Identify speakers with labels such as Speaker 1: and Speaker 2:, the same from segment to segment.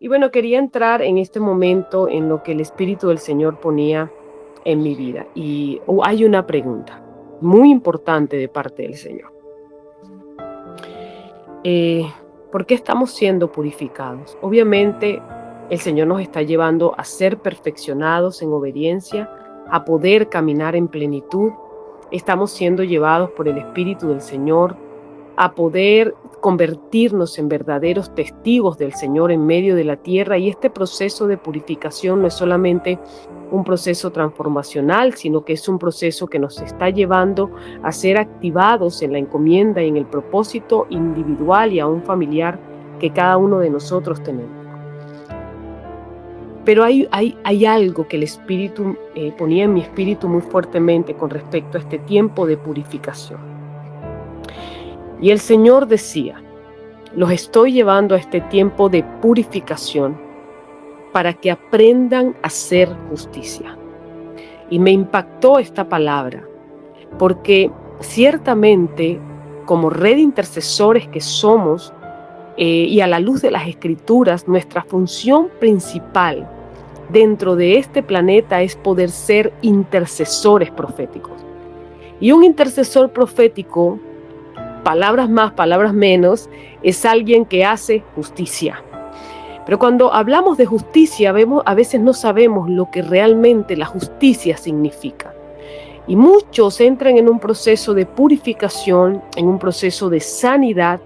Speaker 1: Y bueno, quería entrar en este momento en lo que el Espíritu del Señor ponía en mi vida. Y hay una pregunta muy importante de parte del Señor. Eh, ¿Por qué estamos siendo purificados? Obviamente, el Señor nos está llevando a ser perfeccionados en obediencia, a poder caminar en plenitud. Estamos siendo llevados por el Espíritu del Señor a poder convertirnos en verdaderos testigos del Señor en medio de la tierra. Y este proceso de purificación no es solamente un proceso transformacional, sino que es un proceso que nos está llevando a ser activados en la encomienda y en el propósito individual y aún familiar que cada uno de nosotros tenemos. Pero hay algo que el Espíritu ponía en mi espíritu muy fuertemente con respecto a este tiempo de purificación. Y el Señor decía: los estoy llevando a este tiempo de purificación para que aprendan a hacer justicia. Y me impactó esta palabra, porque ciertamente, como red de intercesores que somos, y a la luz de las Escrituras, nuestra función principal dentro de este planeta es poder ser intercesores proféticos. Y un intercesor profético, palabras más, palabras menos, es alguien que hace justicia. Pero cuando hablamos de justicia, a veces no sabemos lo que realmente la justicia significa. Y muchos entran en un proceso de purificación, en un proceso de sanidad,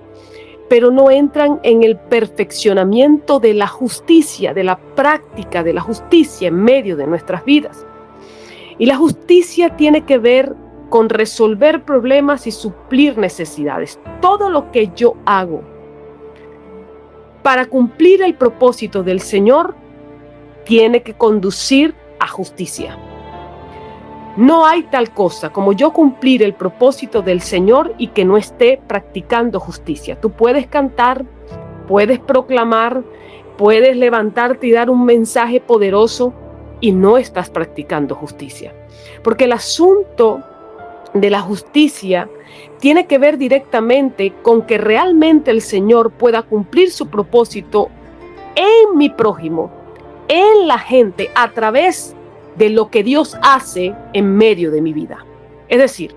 Speaker 1: pero no entran en el perfeccionamiento de la justicia, de la práctica de la justicia en medio de nuestras vidas. Y la justicia tiene que ver con resolver problemas y suplir necesidades. Todo lo que yo hago para cumplir el propósito del Señor tiene que conducir a justicia. No hay tal cosa como yo cumplir el propósito del Señor y que no esté practicando justicia. Tú puedes cantar, puedes proclamar, puedes levantarte y dar un mensaje poderoso y no estás practicando justicia. Porque el asunto de la justicia tiene que ver directamente con que realmente el Señor pueda cumplir su propósito en mi prójimo, en la gente, a través de lo que Dios hace en medio de mi vida. Es decir,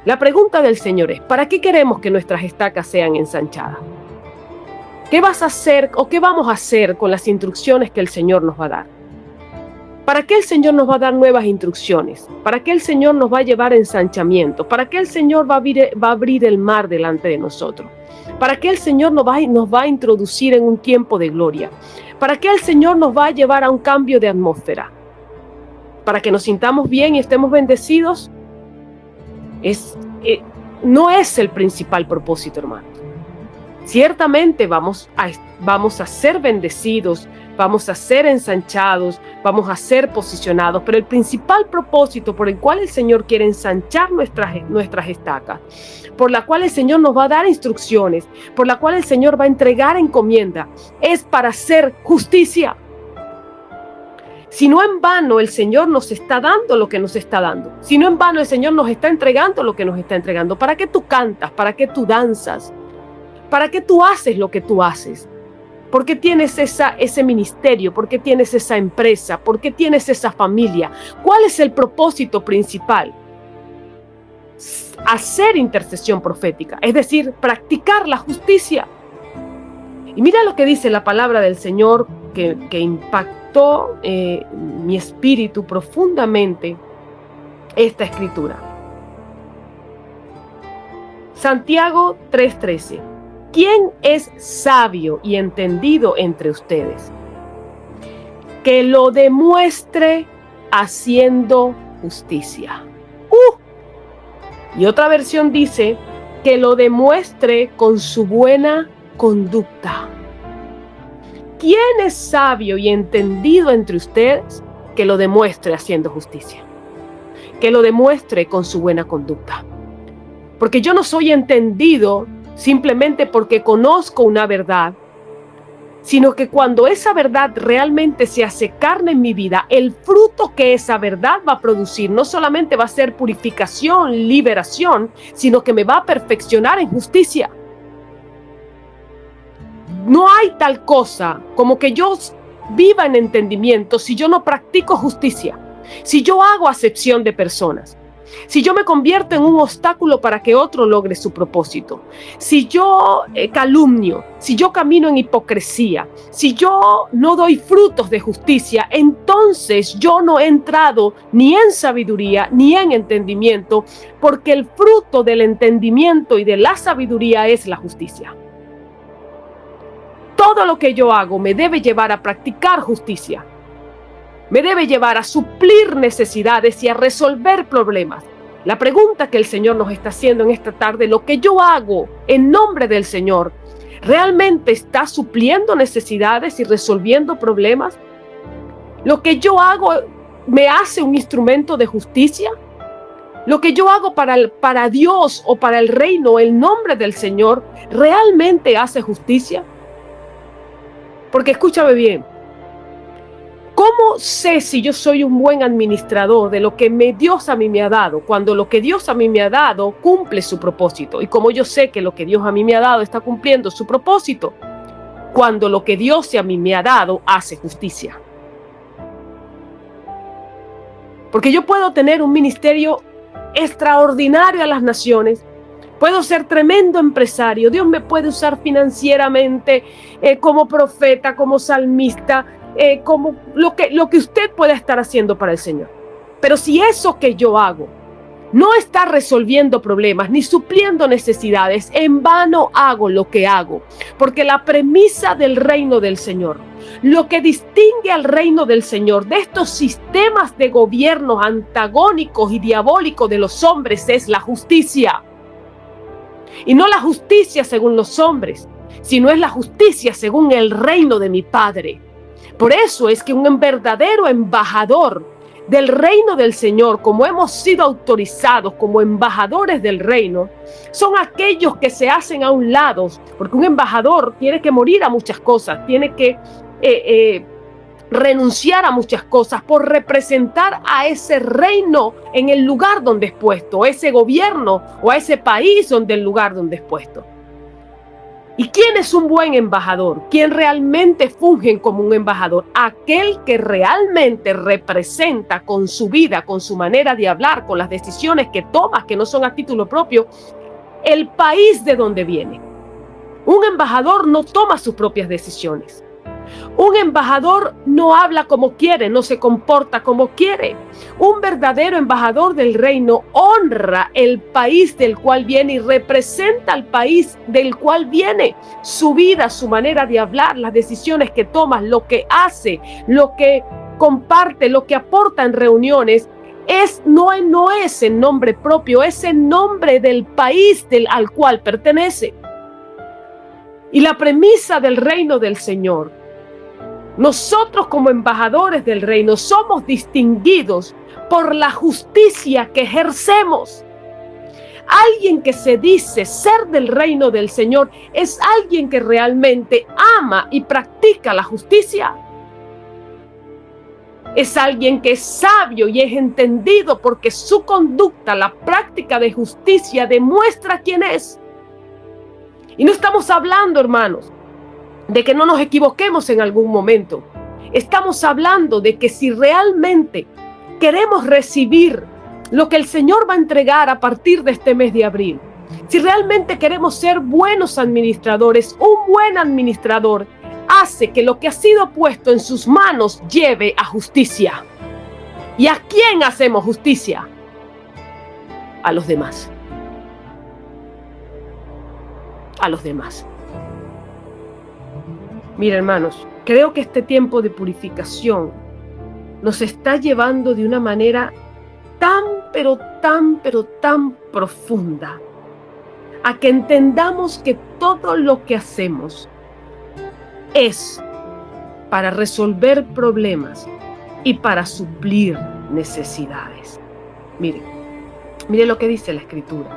Speaker 1: la pregunta del Señor es: ¿para qué queremos que nuestras estacas sean ensanchadas? ¿Qué vas a hacer o qué vamos a hacer con las instrucciones que el Señor nos va a dar? ¿Para qué el Señor nos va a dar nuevas instrucciones? ¿Para qué el Señor nos va a llevar a ensanchamiento? ¿Para qué el Señor va a abrir el mar delante de nosotros? ¿Para qué el Señor nos va a introducir en un tiempo de gloria? ¿Para qué el Señor nos va a llevar a un cambio de atmósfera? ¿Para que nos sintamos bien y estemos bendecidos? No es el principal propósito, hermano. Ciertamente vamos a ser bendecidos, vamos a ser ensanchados, vamos a ser posicionados, pero el principal propósito por el cual el Señor quiere ensanchar nuestras estacas, por la cual el Señor nos va a dar instrucciones, por la cual el Señor va a entregar encomienda, es para hacer justicia. Si no en vano el Señor nos está dando lo que nos está dando, si no en vano el Señor nos está entregando lo que nos está entregando, ¿para qué tú cantas? ¿Para qué tú danzas? ¿Para qué tú haces lo que tú haces? ¿Por qué tienes ese ministerio? ¿Por qué tienes esa empresa? ¿Por qué tienes esa familia? ¿Cuál es el propósito principal? Hacer intercesión profética, es decir, practicar la justicia. Y mira lo que dice la palabra del Señor que impactó mi espíritu profundamente, esta escritura. Santiago 3:13. ¿Quién es sabio y entendido entre ustedes? Que lo demuestre haciendo justicia. Y otra versión dice que lo demuestre con su buena conducta. ¿Quién es sabio y entendido entre ustedes? Que lo demuestre haciendo justicia. Que lo demuestre con su buena conducta. Porque yo no soy entendido simplemente porque conozco una verdad, sino que cuando esa verdad realmente se hace carne en mi vida, el fruto que esa verdad va a producir no solamente va a ser purificación, liberación, sino que me va a perfeccionar en justicia. no hay tal cosa como que yo viva en entendimiento si yo no practico justicia, si yo hago acepción de personas, si yo me convierto en un obstáculo para que otro logre su propósito, si yo calumnio, si yo camino en hipocresía, si yo no doy frutos de justicia, entonces yo no he entrado ni en sabiduría ni en entendimiento, porque el fruto del entendimiento y de la sabiduría es la justicia. Todo lo que yo hago me debe llevar a practicar justicia. Me debe llevar a suplir necesidades y a resolver problemas. La pregunta que el Señor nos está haciendo en esta tarde, lo que yo hago en nombre del Señor, ¿realmente está supliendo necesidades y resolviendo problemas? ¿Lo que yo hago me hace un instrumento de justicia? ¿Lo que yo hago para Dios o para el reino, el nombre del Señor, realmente hace justicia? Porque escúchame bien, ¿cómo sé si yo soy un buen administrador de lo que Dios a mí me ha dado, cuando lo que Dios a mí me ha dado cumple su propósito? Y como yo sé que lo que Dios a mí me ha dado está cumpliendo su propósito, cuando lo que Dios a mí me ha dado hace justicia. Porque yo puedo tener un ministerio extraordinario a las naciones, puedo ser tremendo empresario, Dios me puede usar financieramente, como profeta, como salmista, como lo que usted pueda estar haciendo para el Señor. Pero si eso que yo hago no está resolviendo problemas ni supliendo necesidades, en vano hago lo que hago. Porque la premisa del reino del Señor, lo que distingue al reino del Señor de estos sistemas de gobiernos antagónicos y diabólicos de los hombres, es la justicia. Y no la justicia según los hombres, sino es la justicia según el reino de mi Padre. Por eso es que un verdadero embajador del reino del Señor, como hemos sido autorizados como embajadores del reino, son aquellos que se hacen a un lado, porque un embajador tiene que morir a muchas cosas, tiene que renunciar a muchas cosas por representar a ese reino en el lugar donde es puesto, a ese gobierno o a ese país donde el lugar donde es puesto. ¿Y quién es un buen embajador? ¿Quién realmente funge como un embajador? Aquel que realmente representa con su vida, con su manera de hablar, con las decisiones que toma, que no son a título propio, el país de donde viene. Un embajador no toma sus propias decisiones. Un embajador no habla como quiere, no se comporta como quiere. Un verdadero embajador del reino honra el país del cual viene y representa al país del cual viene. Su vida, su manera de hablar, las decisiones que toma, lo que hace, lo que comparte, lo que aporta en reuniones, no es en nombre propio, es en nombre del país al cual pertenece. Y la premisa del reino del Señor, nosotros como embajadores del reino somos distinguidos por la justicia que ejercemos. Alguien que se dice ser del reino del Señor es alguien que realmente ama y practica la justicia. Es alguien que es sabio y es entendido porque su conducta, la práctica de justicia, demuestra quién es. Y no estamos hablando, hermanos, de que no nos equivoquemos en algún momento. Estamos hablando de que si realmente queremos recibir lo que el Señor va a entregar a partir de este mes de abril, si realmente queremos ser buenos administradores, un buen administrador hace que lo que ha sido puesto en sus manos lleve a justicia. ¿Y a quién hacemos justicia? A los demás. A los demás. Mira, hermanos, creo que este tiempo de purificación nos está llevando de una manera tan profunda a que entendamos que todo lo que hacemos es para resolver problemas y para suplir necesidades. Mire lo que dice la Escritura.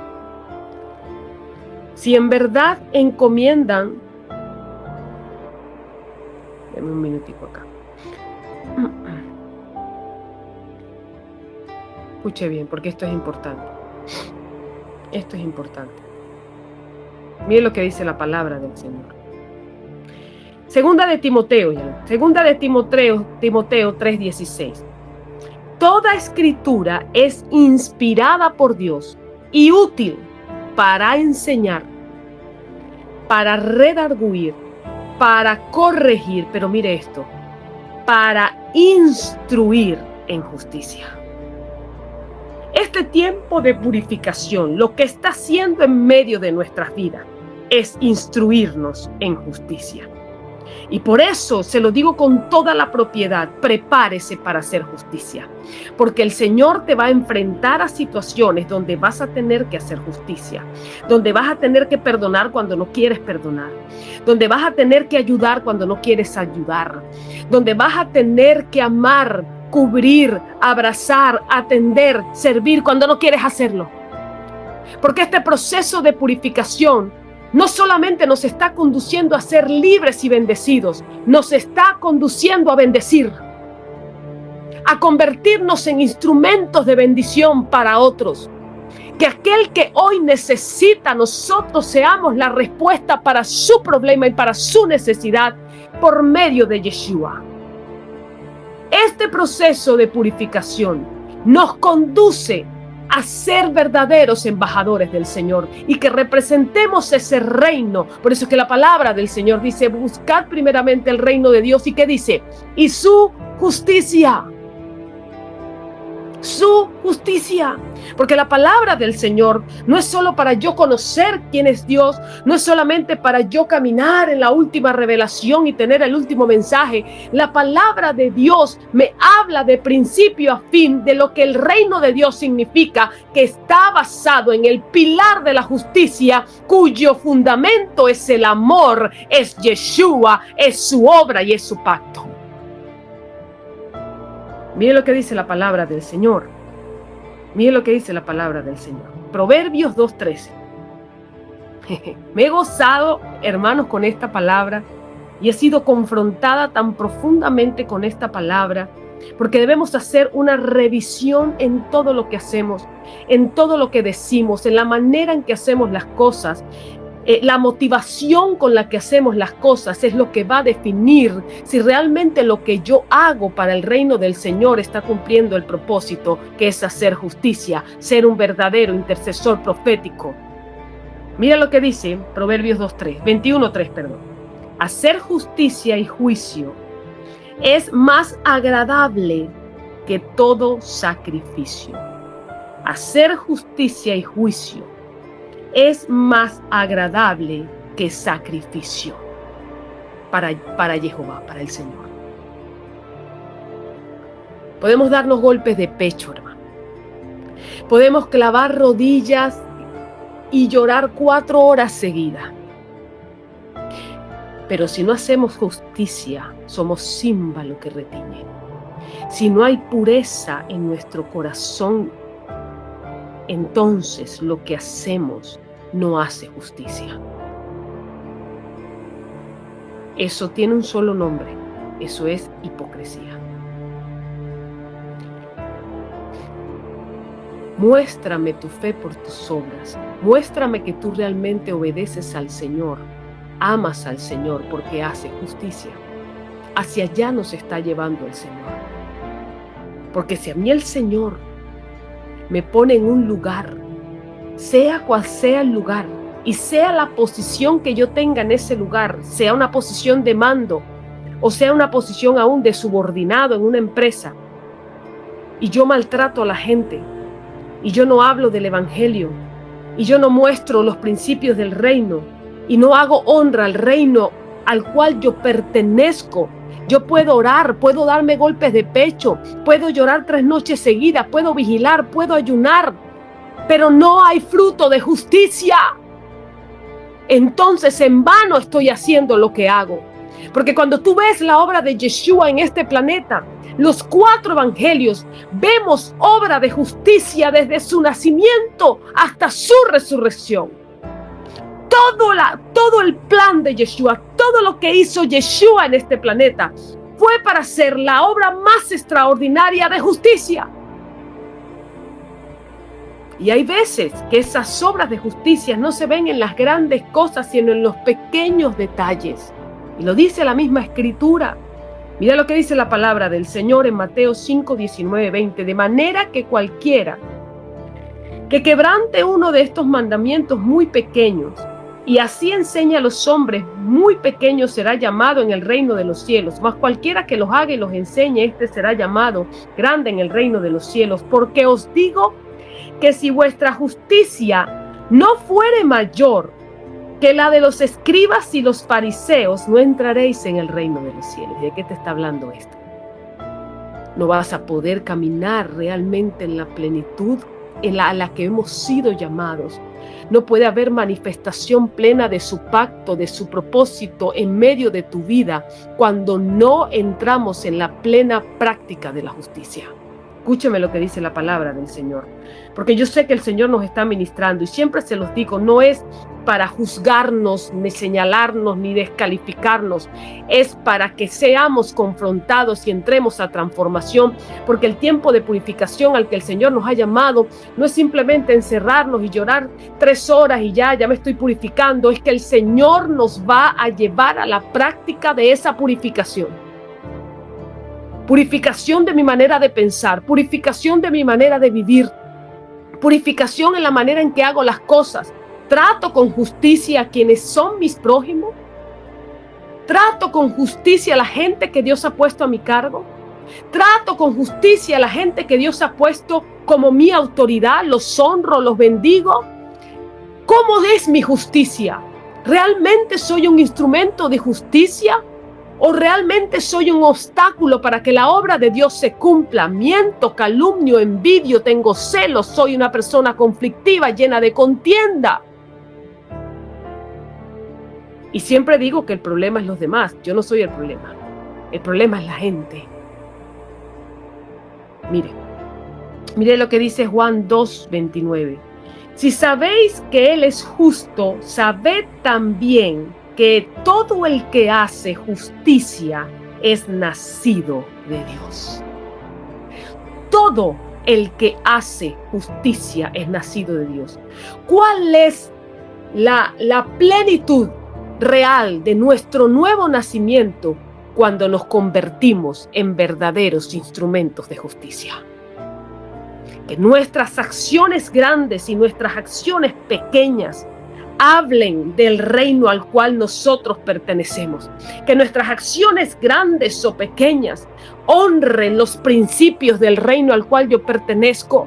Speaker 1: Si en verdad encomiendan, dame un minutico acá. Escuche bien, porque esto es importante. Esto es importante. Mire lo que dice la palabra del Señor. Segunda de Timoteo 3:16. Toda escritura es inspirada por Dios y útil para enseñar, para redarguir, para corregir, pero mire esto, para instruir en justicia. Este tiempo de purificación, lo que está haciendo en medio de nuestras vidas es instruirnos en justicia. Y por eso se lo digo con toda la propiedad, prepárese para hacer justicia, porque el Señor te va a enfrentar a situaciones donde vas a tener que hacer justicia, donde vas a tener que perdonar cuando no quieres perdonar, donde vas a tener que ayudar cuando no quieres ayudar, donde vas a tener que amar, cubrir, abrazar, atender, servir cuando no quieres hacerlo. Porque este proceso de purificación no solamente nos está conduciendo a ser libres y bendecidos, nos está conduciendo a bendecir, a convertirnos en instrumentos de bendición para otros. Que aquel que hoy necesita, nosotros seamos la respuesta para su problema y para su necesidad por medio de Yeshua. Este proceso de purificación nos conduce a ser verdaderos embajadores del Señor y que representemos ese reino. Por eso es que la palabra del Señor dice: buscad primeramente el reino de Dios. ¿Y qué dice? Y su justicia. Su justicia. Porque la palabra del Señor no es solo para yo conocer quién es Dios, no es solamente para yo caminar en la última revelación y tener el último mensaje. La palabra de Dios me habla de principio a fin de lo que el reino de Dios significa, que está basado en el pilar de la justicia, cuyo fundamento es el amor, es Yeshua, es su obra y es su pacto. Mire lo que dice la palabra del Señor. Mire lo que dice la palabra del Señor. Proverbios 2:13. Me he gozado, hermanos, con esta palabra y he sido confrontada tan profundamente con esta palabra, porque debemos hacer una revisión en todo lo que hacemos, en todo lo que decimos, en la manera en que hacemos las cosas. La motivación con la que hacemos las cosas es lo que va a definir si realmente lo que yo hago para el reino del Señor está cumpliendo el propósito, que es hacer justicia, ser un verdadero intercesor profético. Mira lo que dice Proverbios 21:3. Hacer justicia y juicio es más agradable que todo sacrificio. Hacer justicia y juicio es más agradable que sacrificio para Jehová, para el Señor. Podemos darnos golpes de pecho, hermano. Podemos clavar rodillas y llorar 4 horas seguidas. Pero si no hacemos justicia, somos címbalo que retiñe. Si no hay pureza en nuestro corazón, entonces lo que hacemos no hace justicia. Eso tiene un solo nombre: eso es hipocresía. Muéstrame tu fe por tus obras. Muéstrame que tú realmente obedeces al Señor, amas al Señor porque hace justicia. Hacia allá nos está llevando el Señor. Porque si a mí el Señor me pone en un lugar, sea cual sea el lugar, y sea la posición que yo tenga en ese lugar, sea una posición de mando, o sea una posición aún de subordinado en una empresa, y yo maltrato a la gente, y yo no hablo del evangelio, y yo no muestro los principios del reino, y no hago honra al reino al cual yo pertenezco, yo puedo orar, puedo darme golpes de pecho, puedo llorar 3 noches seguidas, puedo vigilar, puedo ayunar, pero no hay fruto de justicia. Entonces en vano estoy haciendo lo que hago. Porque cuando tú ves la obra de Yeshua en este planeta, los 4 evangelios, vemos obra de justicia desde su nacimiento hasta su resurrección. Todo el plan de Yeshua, todo lo que hizo Yeshua en este planeta fue para hacer la obra más extraordinaria de justicia. Y hay veces que esas obras de justicia no se ven en las grandes cosas, sino en los pequeños detalles. Y lo dice la misma Escritura. Mira lo que dice la palabra del Señor en Mateo 5, 19, 20. De manera que cualquiera que quebrante uno de estos mandamientos muy pequeños y así enseña a los hombres muy pequeños será llamado en el reino de los cielos. Mas cualquiera que los haga y los enseñe, este será llamado grande en el reino de los cielos. Porque os digo que si vuestra justicia no fuere mayor que la de los escribas y los fariseos, no entraréis en el reino de los cielos. ¿De qué te está hablando esto? No vas a poder caminar realmente en la plenitud a la que hemos sido llamados. No puede haber manifestación plena de su pacto, de su propósito en medio de tu vida cuando no entramos en la plena práctica de la justicia. Escúcheme lo que dice la palabra del Señor, porque yo sé que el Señor nos está ministrando y siempre se los digo, no es para juzgarnos, ni señalarnos, ni descalificarnos, es para que seamos confrontados y entremos a transformación, porque el tiempo de purificación al que el Señor nos ha llamado no es simplemente encerrarnos y llorar 3 horas y ya me estoy purificando, es que el Señor nos va a llevar a la práctica de esa purificación. Purificación de mi manera de pensar, purificación de mi manera de vivir, purificación en la manera en que hago las cosas. Trato con justicia a quienes son mis prójimos. Trato con justicia a la gente que Dios ha puesto a mi cargo. Trato con justicia a la gente que Dios ha puesto como mi autoridad. Los honro, los bendigo. ¿Cómo es mi justicia? ¿Realmente soy un instrumento de justicia? ¿O realmente soy un obstáculo para que la obra de Dios se cumpla? Miento, calumnio, envidio, tengo celos, soy una persona conflictiva, llena de contienda. Y siempre digo que el problema es los demás. Yo no soy el problema. El problema es la gente. Mire lo que dice Juan 2:29. Si sabéis que Él es justo, sabed también que todo el que hace justicia es nacido de Dios. Todo el que hace justicia es nacido de Dios. ¿Cuál es la plenitud real de nuestro nuevo nacimiento cuando nos convertimos en verdaderos instrumentos de justicia? Que nuestras acciones grandes y nuestras acciones pequeñas hablen del reino al cual nosotros pertenecemos. Que nuestras acciones grandes o pequeñas honren los principios del reino al cual yo pertenezco.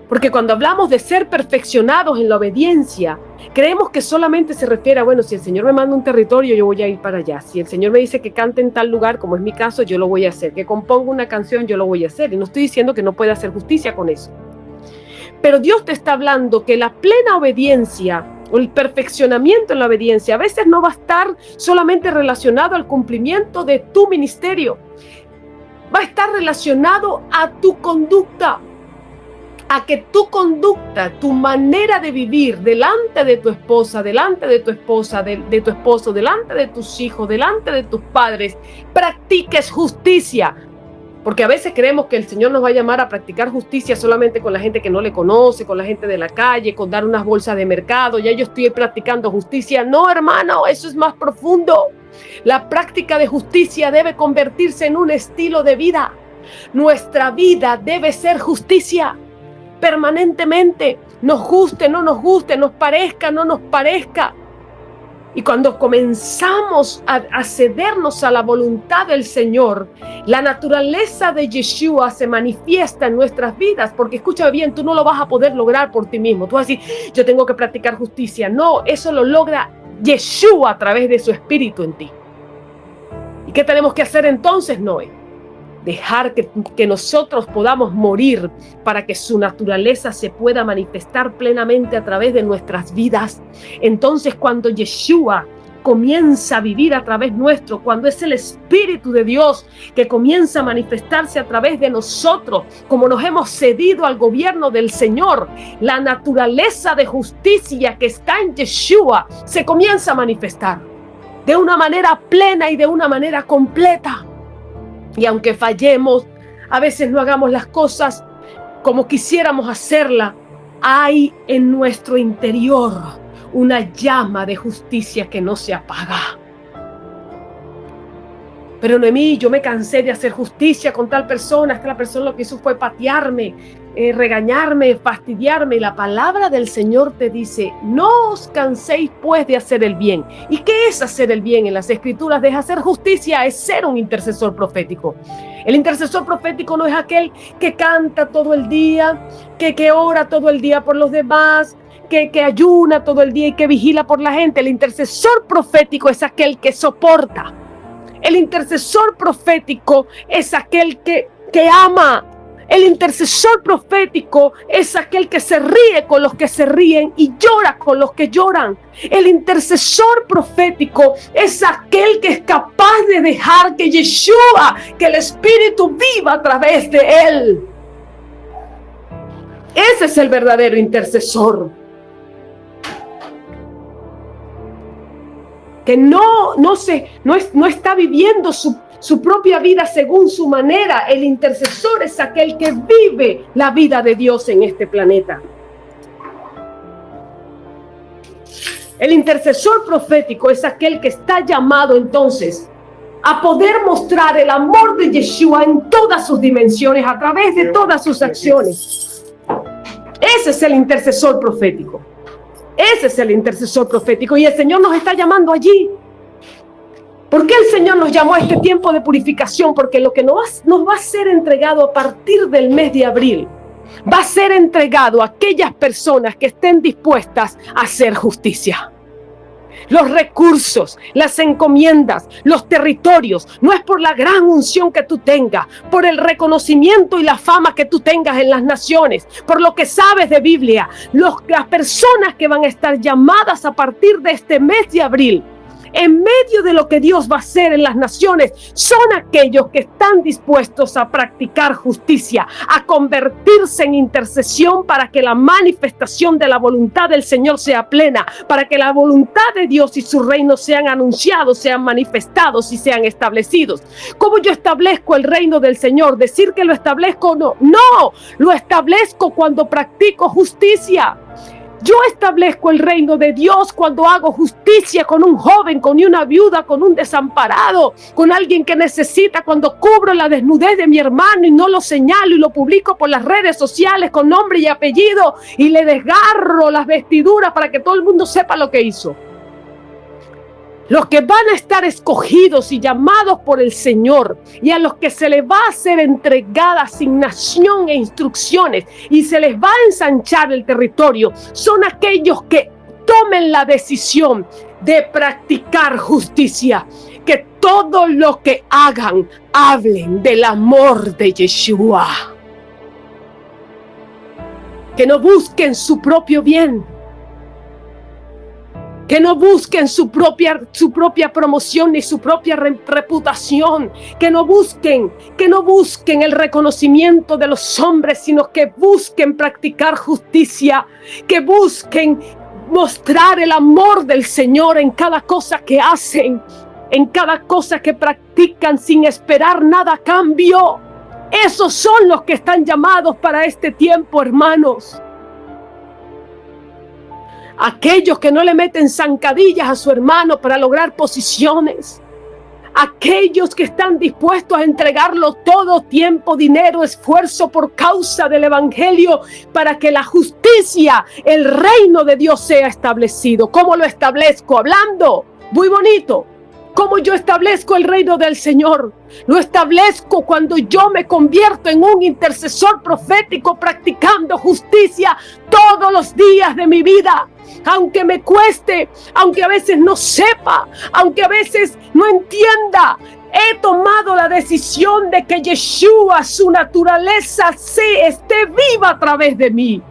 Speaker 1: Porque cuando hablamos de ser perfeccionados en la obediencia, creemos que solamente se refiere a, bueno, si el Señor me manda un territorio, yo voy a ir para allá. Si el Señor me dice que cante en tal lugar, como es mi caso, yo lo voy a hacer. Que componga una canción, yo lo voy a hacer. Y no estoy diciendo que no pueda hacer justicia con eso. Pero Dios te está hablando que la plena obediencia o el perfeccionamiento en la obediencia a veces no va a estar solamente relacionado al cumplimiento de tu ministerio. Va a estar relacionado a tu conducta. A que tu conducta, tu manera de vivir delante de tu esposa, delante de tu esposa, de tu esposo, delante de tus hijos, delante de tus padres, practiques justicia. Porque a veces creemos que el Señor nos va a llamar a practicar justicia solamente con la gente que no le conoce, con la gente de la calle, con dar unas bolsas de mercado. Ya yo estoy practicando justicia. No, hermano, eso es más profundo. La práctica de justicia debe convertirse en un estilo de vida. Nuestra vida debe ser justicia permanentemente. Nos guste, no nos guste, nos parezca, no nos parezca. Y cuando comenzamos a cedernos a la voluntad del Señor, la naturaleza de Yeshua se manifiesta en nuestras vidas. Porque escúchame bien, tú no lo vas a poder lograr por ti mismo. Tú vas a decir, yo tengo que practicar justicia. No, eso lo logra Yeshua a través de su Espíritu en ti. ¿Y qué tenemos que hacer entonces, Noé? Dejar que nosotros podamos morir para que su naturaleza se pueda manifestar plenamente a través de nuestras vidas. Entonces, cuando Yeshua comienza a vivir a través nuestro, cuando es el Espíritu de Dios que comienza a manifestarse a través de nosotros, como nos hemos cedido al gobierno del Señor, la naturaleza de justicia que está en Yeshua se comienza a manifestar de una manera plena y de una manera completa. Y aunque fallemos, a veces no hagamos las cosas como quisiéramos hacerla, hay en nuestro interior una llama de justicia que no se apaga. Pero Noemí, yo me cansé de hacer justicia con tal persona. Es que la persona lo que hizo fue patearme, regañarme, fastidiarme. Y la palabra del Señor te dice: no os canséis pues de hacer el bien. ¿Y qué es hacer el bien? En las Escrituras de hacer justicia es ser un intercesor profético. El intercesor profético no es aquel que canta todo el día, que ora todo el día por los demás, que ayuna todo el día y que vigila por la gente. El intercesor profético es aquel que soporta. El intercesor profético es aquel que ama. El intercesor profético es aquel que se ríe con los que se ríen y llora con los que lloran. El intercesor profético es aquel que es capaz de dejar que Yeshua, que el Espíritu viva a través de él. Ese es el verdadero intercesor. Que no está viviendo su propia vida según su manera. El intercesor es aquel que vive la vida de Dios en este planeta. El intercesor profético es aquel que está llamado entonces a poder mostrar el amor de Yeshua en todas sus dimensiones, a través de todas sus acciones. Ese es el intercesor profético. Ese es el intercesor profético y el Señor nos está llamando allí. ¿Por qué el Señor nos llamó a este tiempo de purificación? Porque lo que nos va a ser entregado a partir del mes de abril va a ser entregado a aquellas personas que estén dispuestas a hacer justicia. Los recursos, las encomiendas, los territorios, no es por la gran unción que tú tengas, por el reconocimiento y la fama que tú tengas en las naciones, por lo que sabes de Biblia. Las personas que van a estar llamadas a partir de este mes de abril, en medio de lo que Dios va a hacer en las naciones, son aquellos que están dispuestos a practicar justicia, a convertirse en intercesión para que la manifestación de la voluntad del Señor sea plena, para que la voluntad de Dios y su reino sean anunciados, sean manifestados y sean establecidos. ¿Cómo yo establezco el reino del Señor? ¿Decir que lo establezco? No, lo establezco cuando practico justicia. Yo establezco el reino de Dios cuando hago justicia con un joven, con una viuda, con un desamparado, con alguien que necesita, cuando cubro la desnudez de mi hermano y no lo señalo y lo publico por las redes sociales con nombre y apellido y le desgarro las vestiduras para que todo el mundo sepa lo que hizo. Los que van a estar escogidos y llamados por el Señor y a los que se les va a ser entregada asignación e instrucciones y se les va a ensanchar el territorio, son aquellos que tomen la decisión de practicar justicia. Que todo lo que hagan, hablen del amor de Yeshua. Que no busquen su propio bien. Que no busquen su propia promoción ni su propia reputación. Que no busquen el reconocimiento de los hombres, sino que busquen practicar justicia. Que busquen mostrar el amor del Señor en cada cosa que hacen, en cada cosa que practican sin esperar nada a cambio. Esos son los que están llamados para este tiempo, hermanos. Aquellos que no le meten zancadillas a su hermano para lograr posiciones. Aquellos que están dispuestos a entregarlo todo, tiempo, dinero, esfuerzo por causa del evangelio, para que la justicia, el reino de Dios sea establecido. ¿Cómo lo establezco? Hablando. Muy bonito. ¿Cómo yo establezco el reino del Señor? Lo establezco cuando yo me convierto en un intercesor profético, practicando justicia todos los días de mi vida. Aunque me cueste, aunque a veces no sepa, aunque a veces no entienda, he tomado la decisión de que Yeshua, su naturaleza, esté viva a través de mí.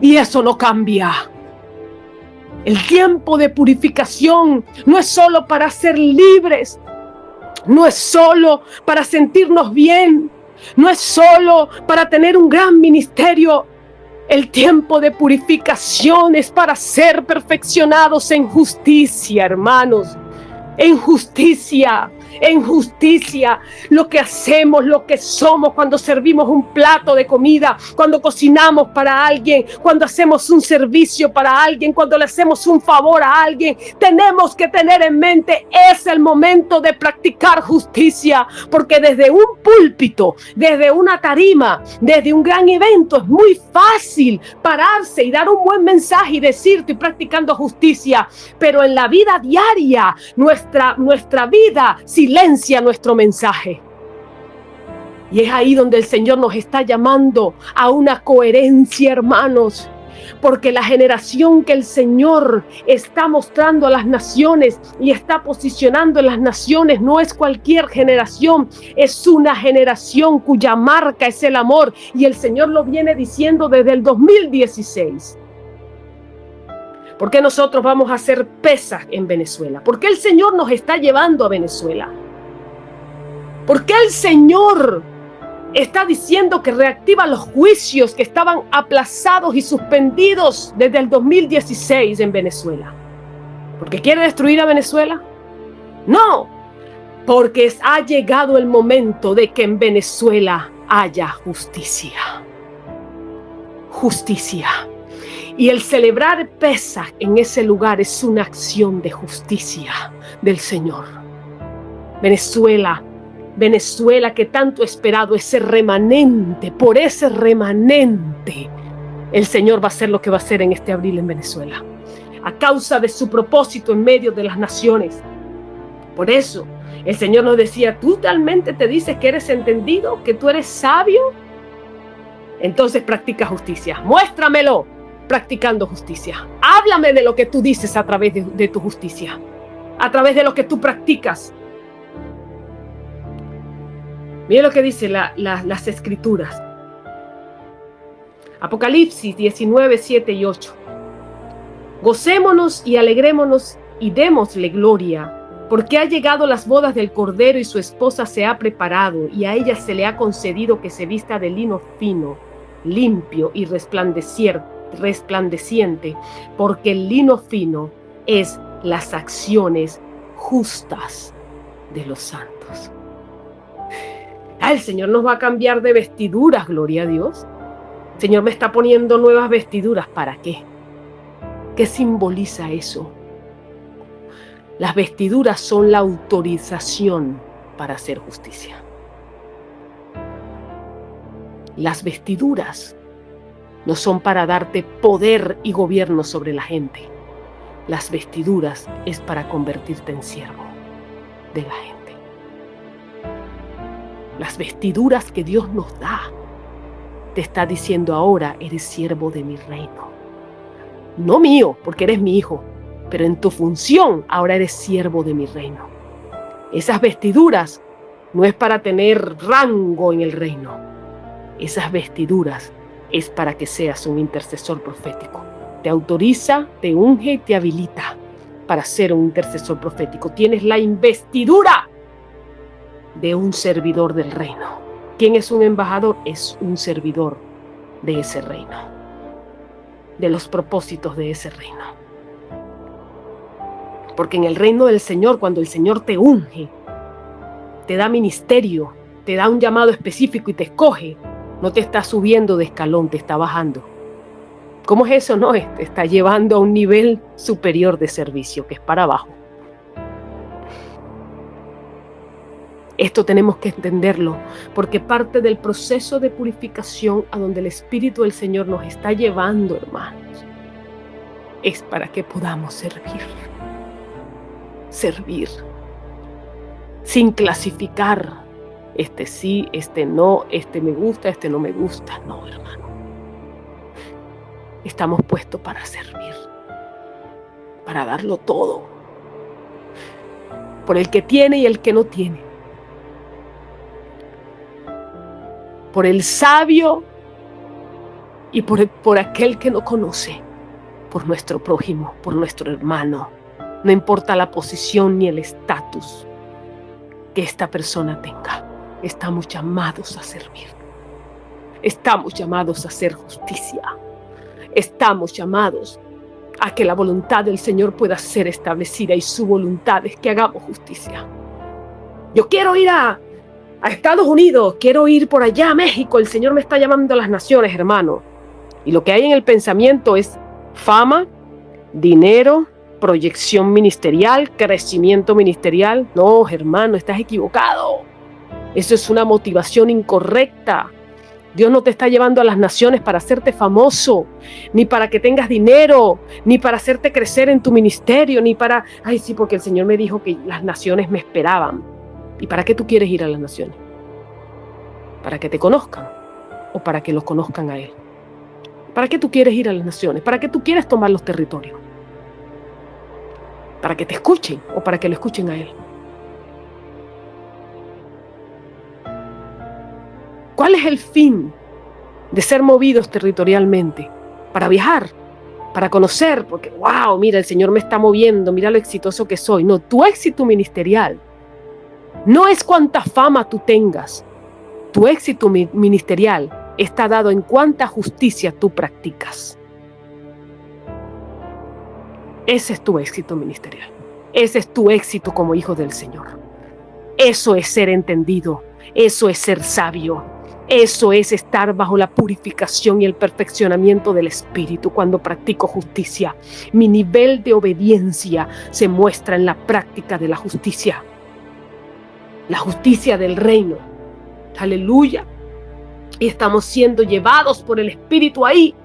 Speaker 1: Y eso no cambia. El tiempo de purificación no es solo para ser libres, no es solo para sentirnos bien, no es solo para tener un gran ministerio. El tiempo de purificación es para ser perfeccionados en justicia, hermanos, en justicia. en justicia. Lo que hacemos, lo que somos cuando servimos un plato de comida, cuando cocinamos para alguien, cuando hacemos un servicio para alguien, cuando le hacemos un favor a alguien, tenemos que tener en mente, es el momento de practicar justicia, porque desde un púlpito, desde una tarima, desde un gran evento, es muy fácil pararse y dar un buen mensaje y decir: estoy practicando justicia, pero en la vida diaria, nuestra vida silencia nuestro mensaje. Y es ahí donde el Señor nos está llamando a una coherencia, hermanos, porque la generación que el Señor está mostrando a las naciones y está posicionando en las naciones no es cualquier generación, es una generación cuya marca es el amor, y el Señor lo viene diciendo desde el 2016. ¿Por qué nosotros vamos a hacer pesas en Venezuela? ¿Por qué el Señor nos está llevando a Venezuela? ¿Por qué el Señor está diciendo que reactiva los juicios que estaban aplazados y suspendidos desde el 2016 en Venezuela? ¿Porque quiere destruir a Venezuela? No, porque ha llegado el momento de que en Venezuela haya justicia. Justicia. Y el celebrar Pesaj en ese lugar es una acción de justicia del Señor. Venezuela que tanto ha esperado, ese remanente, por ese remanente, el Señor va a hacer lo que va a hacer en este abril en Venezuela, a causa de su propósito en medio de las naciones. Por eso, el Señor nos decía: ¿tú realmente te dices que eres entendido, que tú eres sabio? Entonces practica justicia, muéstramelo practicando justicia. Háblame de lo que tú dices a través de tu justicia, a través de lo que tú practicas. Mira lo que dice las escrituras. Apocalipsis 19, 7 y 8. Gocémonos y alegrémonos y démosle gloria, porque ha llegado las bodas del Cordero y su esposa se ha preparado, y a ella se le ha concedido que se vista de lino fino, limpio y resplandeciente, porque el lino fino es las acciones justas de los santos. El Señor nos va a cambiar de vestiduras, gloria a Dios. El Señor me está poniendo nuevas vestiduras. ¿Para qué? ¿Qué simboliza eso? Las vestiduras son la autorización para hacer justicia. Las vestiduras no son para darte poder y gobierno sobre la gente. Las vestiduras es para convertirte en siervo de la gente. Las vestiduras que Dios nos da, te está diciendo: ahora eres siervo de mi reino. No mío, porque eres mi hijo, pero en tu función ahora eres siervo de mi reino. Esas vestiduras no es para tener rango en el reino. Esas vestiduras es para que seas un intercesor profético. Te autoriza, te unge y te habilita para ser un intercesor profético. Tienes la investidura de un servidor del reino. ¿Quién es un embajador? Es un servidor de ese reino, de los propósitos de ese reino. Porque en el reino del Señor, cuando el Señor te unge, te da ministerio, te da un llamado específico y te escoge, no te está subiendo de escalón, te está bajando. ¿Cómo es eso? No, te está llevando a un nivel superior de servicio, que es para abajo. Esto tenemos que entenderlo, porque parte del proceso de purificación a donde el Espíritu del Señor nos está llevando, hermanos, es para que podamos servir, sin clasificar, este sí, este no, este me gusta, este no me gusta. No, hermano, estamos puestos para servir, para darlo todo, por el que tiene y el que no tiene, por el sabio y por aquel que no conoce, por nuestro prójimo, por nuestro hermano. No importa la posición ni el estatus que esta persona tenga, estamos llamados a servir. Estamos llamados a hacer justicia. Estamos llamados a que la voluntad del Señor pueda ser establecida, y su voluntad es que hagamos justicia. Yo quiero ir a Estados Unidos, quiero ir por allá a México, el Señor me está llamando a las naciones, hermano. Y lo que hay en el pensamiento es fama, dinero, proyección ministerial, crecimiento ministerial. No, hermano, estás equivocado. Eso es una motivación incorrecta. Dios no te está llevando a las naciones para hacerte famoso, ni para que tengas dinero, ni para hacerte crecer en tu ministerio, ni para, ay sí, porque el Señor me dijo que las naciones me esperaban. ¿Y para qué tú quieres ir a las naciones? ¿Para que te conozcan o para que los conozcan a Él? ¿Para qué tú quieres ir a las naciones? ¿Para qué tú quieres tomar los territorios? ¿Para que te escuchen o para que lo escuchen a Él? ¿Cuál es el fin de ser movidos territorialmente? Para viajar, para conocer, porque wow, mira, el Señor me está moviendo, mira lo exitoso que soy. No, tu éxito ministerial no es cuánta fama tú tengas. Tu éxito ministerial está dado en cuánta justicia tú practicas. Ese es tu éxito ministerial. Ese es tu éxito como hijo del Señor. Eso es ser entendido. Eso es ser sabio. Eso es estar bajo la purificación y el perfeccionamiento del Espíritu cuando practico justicia. Mi nivel de obediencia se muestra en la práctica de la justicia. La justicia del reino. Aleluya. Y estamos siendo llevados por el Espíritu ahí.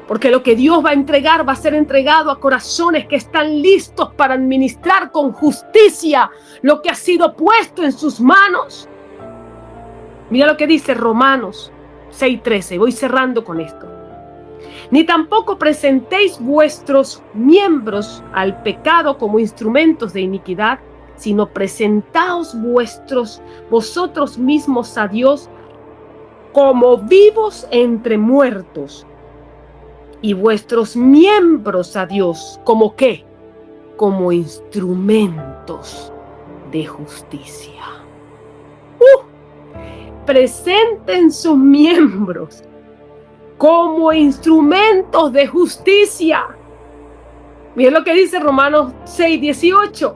Speaker 1: Porque lo que Dios va a entregar va a ser entregado a corazones que están listos para administrar con justicia lo que ha sido puesto en sus manos. Mira lo que dice Romanos 6:13. Voy cerrando con esto. Ni tampoco presentéis vuestros miembros al pecado como instrumentos de iniquidad, sino presentaos vosotros mismos a Dios como vivos entre muertos, y vuestros miembros a Dios, ¿como qué? Como instrumentos de justicia. Presenten sus miembros como instrumentos de justicia. Miren lo que dice Romanos 6:18.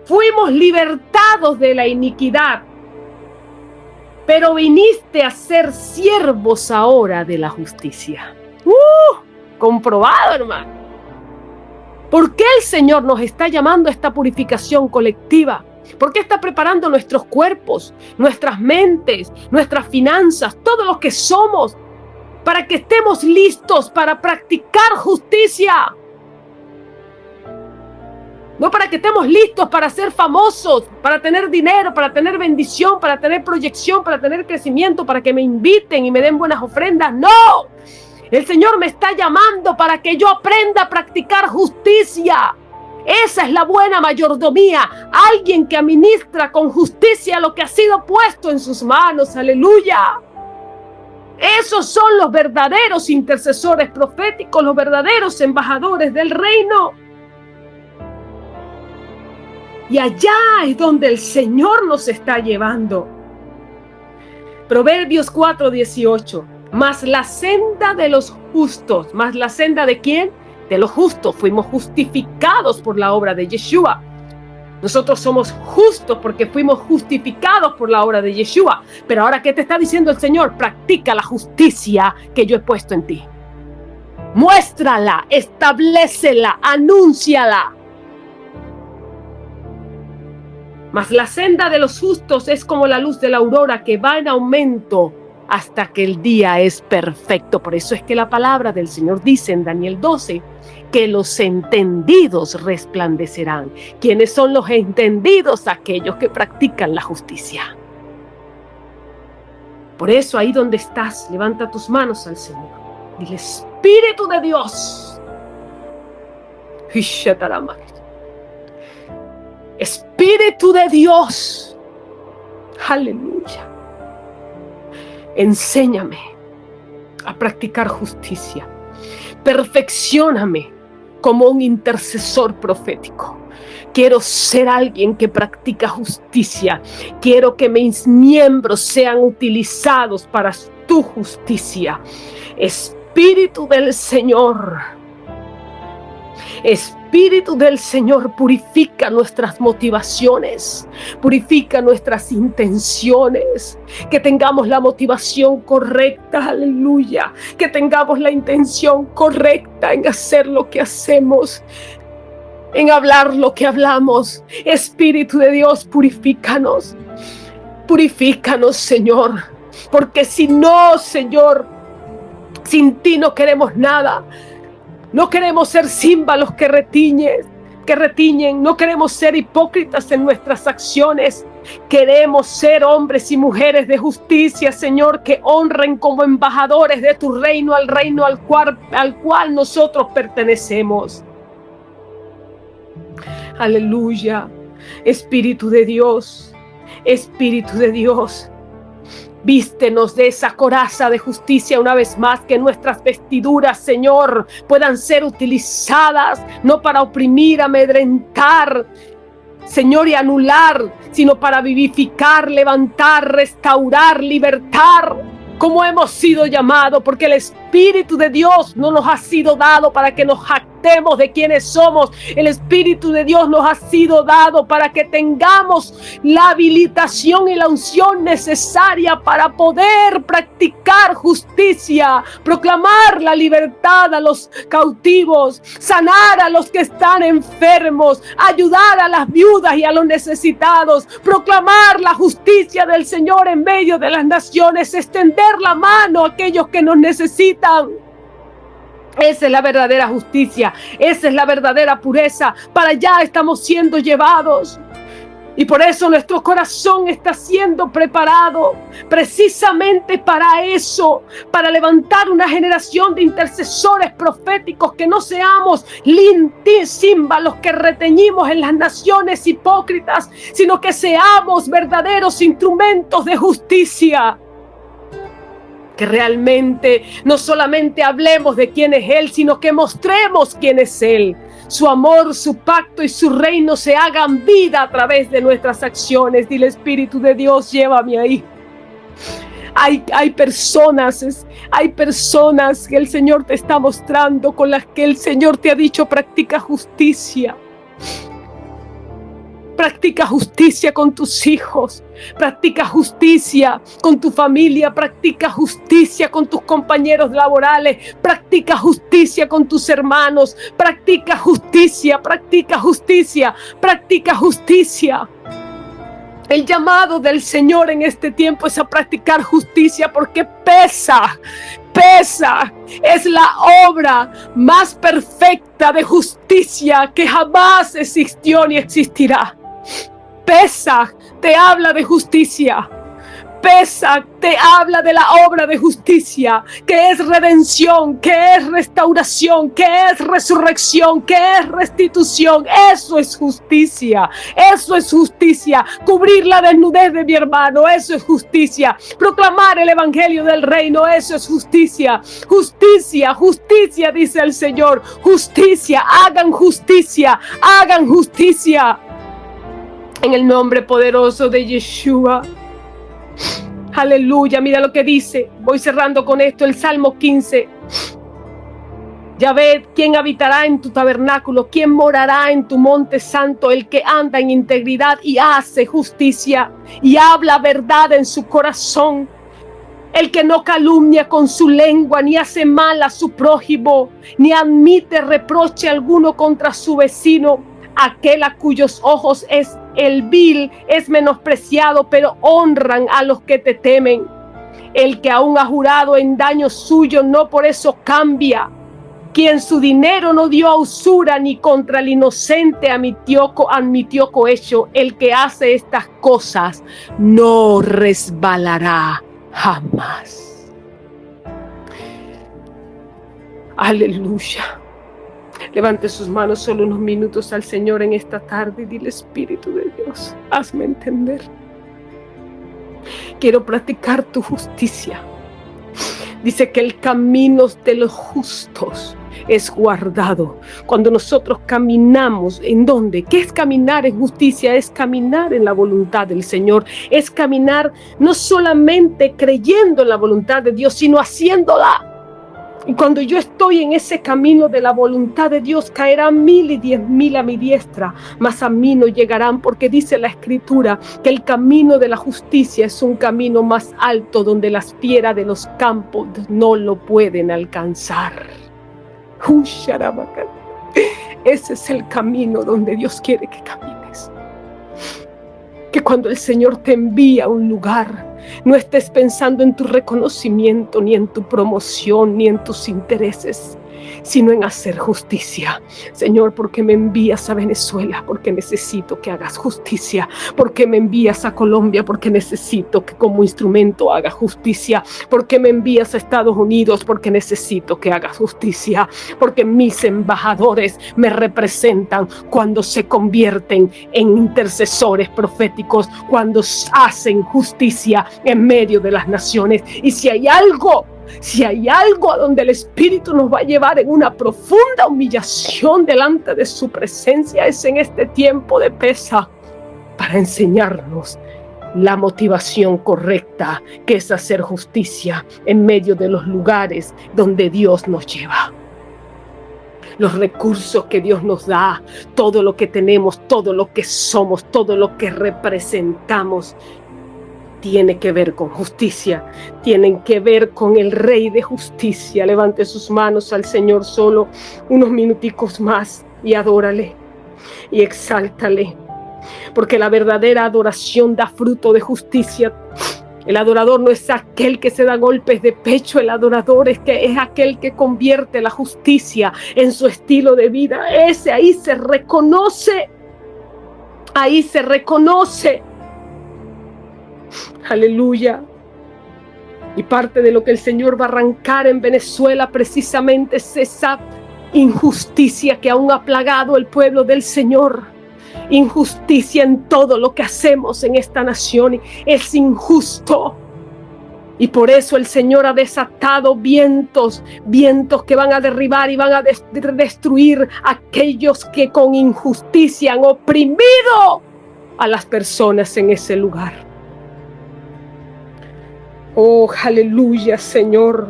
Speaker 1: Fuimos libertados de la iniquidad, pero viniste a ser siervos ahora de la justicia. Comprobado, hermano. ¿Por qué el Señor nos está llamando a esta purificación colectiva? ¿Por qué está preparando nuestros cuerpos, nuestras mentes, nuestras finanzas, todo lo que somos, para que estemos listos para practicar justicia? No para que estemos listos para ser famosos, para tener dinero, para tener bendición, para tener proyección, para tener crecimiento, para que me inviten y me den buenas ofrendas. ¡No! El Señor me está llamando para que yo aprenda a practicar justicia. Esa es la buena mayordomía. Alguien que administra con justicia lo que ha sido puesto en sus manos. ¡Aleluya! Esos son los verdaderos intercesores proféticos, los verdaderos embajadores del reino. Y allá es donde el Señor nos está llevando. Proverbios 4:18. Mas la senda de los justos. ¿Más la senda de quién? De los justos. Fuimos justificados por la obra de Yeshua. Nosotros somos justos porque fuimos justificados por la obra de Yeshua. Pero ahora, ¿qué te está diciendo el Señor? Practica la justicia que yo he puesto en ti. Muéstrala, establécela, anúnciala. Mas la senda de los justos es como la luz de la aurora que va en aumento hasta que el día es perfecto. Por eso es que la palabra del Señor dice en Daniel 12 que los entendidos resplandecerán. ¿Quiénes son los entendidos? Aquellos que practican la justicia. Por eso ahí donde estás, levanta tus manos al Señor. Dile: Espíritu de Dios. Espíritu de Dios. Aleluya. Enséñame a practicar justicia. Perfeccióname como un intercesor profético. Quiero ser alguien que practica justicia. Quiero que mis miembros sean utilizados para tu justicia. Espíritu del Señor. Espíritu Espíritu del Señor purifica nuestras motivaciones, purifica nuestras intenciones, que tengamos la motivación correcta, aleluya, que tengamos la intención correcta en hacer lo que hacemos, en hablar lo que hablamos. Espíritu de Dios, purifícanos, Señor, porque si no, Señor, sin ti no queremos nada. No queremos ser címbalos que retiñen, no queremos ser hipócritas en nuestras acciones. Queremos ser hombres y mujeres de justicia, Señor, que honren como embajadores de tu reino, al reino al cual nosotros pertenecemos. Aleluya. Espíritu de Dios, vístenos de esa coraza de justicia una vez más, que nuestras vestiduras, Señor, puedan ser utilizadas no para oprimir, amedrentar, Señor, y anular, sino para vivificar, levantar, restaurar, libertar, como hemos sido llamados, porque el Espíritu de Dios no nos ha sido dado para que nos jactemos de quienes somos. El Espíritu de Dios nos ha sido dado para que tengamos la habilitación y la unción necesaria para poder practicar justicia, proclamar la libertad a los cautivos, sanar a los que están enfermos, ayudar a las viudas y a los necesitados, proclamar la justicia del Señor en medio de las naciones, extender la mano a aquellos que nos necesitan. Esa es la verdadera justicia, esa es la verdadera pureza. Para allá estamos siendo llevados. Y por eso nuestro corazón está siendo preparado precisamente para eso, para levantar una generación de intercesores proféticos, que no seamos címbalos que reteñimos en las naciones hipócritas, sino que seamos verdaderos instrumentos de justicia. Que realmente no solamente hablemos de quién es Él, sino que mostremos quién es Él. Su amor, su pacto y su reino se hagan vida a través de nuestras acciones. Dile: Espíritu de Dios, llévame ahí. Hay personas que el Señor te está mostrando, con las que el Señor te ha dicho: practica justicia. Practica justicia con tus hijos, practica justicia con tu familia, practica justicia con tus compañeros laborales, practica justicia con tus hermanos, practica justicia, practica justicia, practica justicia. El llamado del Señor en este tiempo es a practicar justicia, porque pesa. Es la obra más perfecta de justicia que jamás existió ni existirá. Pesaj te habla de justicia. Pesaj te habla de la obra de justicia, que es redención, que es restauración, que es resurrección, que es restitución. Eso es justicia. Eso es justicia. Cubrir la desnudez de mi hermano, eso es justicia. Proclamar el evangelio del reino, eso es justicia. Justicia, justicia, dice el Señor. Justicia, hagan justicia, hagan justicia. En el nombre poderoso de Yeshua. Aleluya, mira lo que dice. Voy cerrando con esto, el Salmo 15. Yahvé, ¿quién habitará en tu tabernáculo? ¿Quién morará en tu monte santo? El que anda en integridad y hace justicia y habla verdad en su corazón. El que no calumnia con su lengua, ni hace mal a su prójimo, ni admite reproche alguno contra su vecino. Aquel a cuyos ojos es el vil es menospreciado, pero honran a los que te temen. El que aún ha jurado en daño suyo, no por eso cambia. Quien su dinero no dio a usura, ni contra el inocente admitió cohecho. El que hace estas cosas no resbalará jamás. Aleluya. Levante sus manos solo unos minutos al Señor en esta tarde y dile: Espíritu de Dios, hazme entender. Quiero practicar tu justicia. Dice que el camino de los justos es guardado. Cuando nosotros caminamos, ¿en dónde? ¿Qué es caminar en justicia? Es caminar en la voluntad del Señor. Es caminar no solamente creyendo en la voluntad de Dios, sino haciéndola. Y cuando yo estoy en ese camino de la voluntad de Dios, caerán 1000 y 10,000 a mi diestra, mas a mí no llegarán, porque dice la Escritura que el camino de la justicia es un camino más alto, donde las fieras de los campos no lo pueden alcanzar. Ese es el camino donde Dios quiere que camines. Que cuando el Señor te envía a un lugar, no estés pensando en tu reconocimiento, ni en tu promoción, ni en tus intereses, sino en hacer justicia. Señor, ¿por qué me envías a Venezuela? Porque necesito que hagas justicia. ¿Por qué me envías a Colombia? Porque necesito que como instrumento hagas justicia. ¿Por qué me envías a Estados Unidos? Porque necesito que hagas justicia. Porque mis embajadores me representan cuando se convierten en intercesores proféticos, cuando hacen justicia en medio de las naciones. Y si hay algo a donde el Espíritu nos va a llevar en una profunda humillación delante de su presencia, es en este tiempo de pesa, para enseñarnos la motivación correcta, que es hacer justicia en medio de los lugares donde Dios nos lleva. Los recursos que Dios nos da, todo lo que tenemos, todo lo que somos, todo lo que representamos, tiene que ver con justicia, tienen que ver con el Rey de justicia. Levante sus manos al Señor solo unos minuticos más y adórale y exáltale, porque la verdadera adoración da fruto de justicia. El adorador no es aquel que se da golpes de pecho, el adorador es aquel que convierte la justicia en su estilo de vida. Ahí se reconoce. Aleluya. Y parte de lo que el Señor va a arrancar en Venezuela precisamente es esa injusticia que aún ha plagado el pueblo del Señor. Injusticia en todo lo que hacemos en esta nación. Es injusto. Y por eso el Señor ha desatado vientos que van a derribar y van a destruir a aquellos que con injusticia han oprimido a las personas en ese lugar. Oh, aleluya, Señor.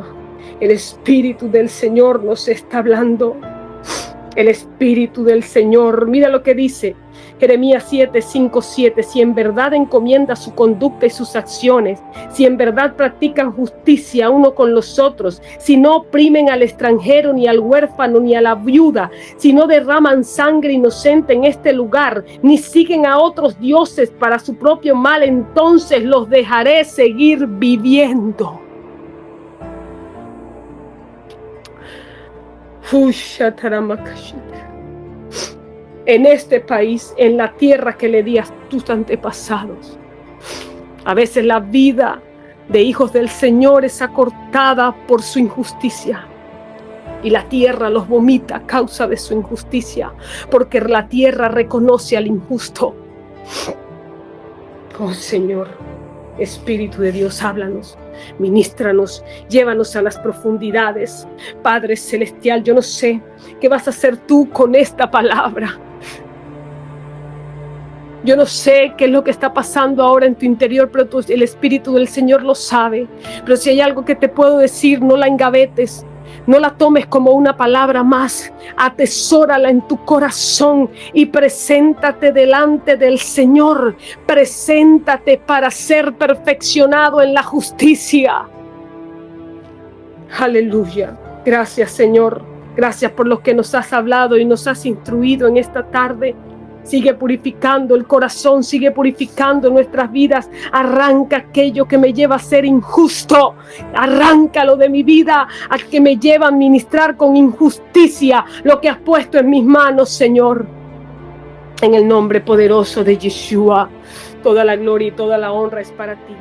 Speaker 1: El Espíritu del Señor nos está hablando. El Espíritu del Señor. Mira lo que dice Jeremías 7:5-7. Si en verdad encomienda su conducta y sus acciones, si en verdad practican justicia uno con los otros, si no oprimen al extranjero, ni al huérfano, ni a la viuda, si no derraman sangre inocente en este lugar, ni siguen a otros dioses para su propio mal, entonces los dejaré seguir viviendo. En este país, en la tierra que le di a tus antepasados. A veces la vida de hijos del Señor es acortada por su injusticia. Y la tierra los vomita a causa de su injusticia, porque la tierra reconoce al injusto. Oh Señor, Espíritu de Dios, háblanos, ministranos, llévanos a las profundidades. Padre Celestial, yo no sé qué vas a hacer tú con esta palabra. Yo no sé qué es lo que está pasando ahora en tu interior, pero el Espíritu del Señor lo sabe. Pero si hay algo que te puedo decir, no la engavetes. No la tomes como una palabra más, atesórala en tu corazón y preséntate delante del Señor. Preséntate para ser perfeccionado en la justicia. Aleluya. Gracias, Señor. Gracias por lo que nos has hablado y nos has instruido en esta tarde. Sigue purificando el corazón, sigue purificando nuestras vidas. Arranca aquello que me lleva a ser injusto. Arráncalo de mi vida, a que me lleva a ministrar con injusticia lo que has puesto en mis manos, Señor. En el nombre poderoso de Yeshua, toda la gloria y toda la honra es para ti.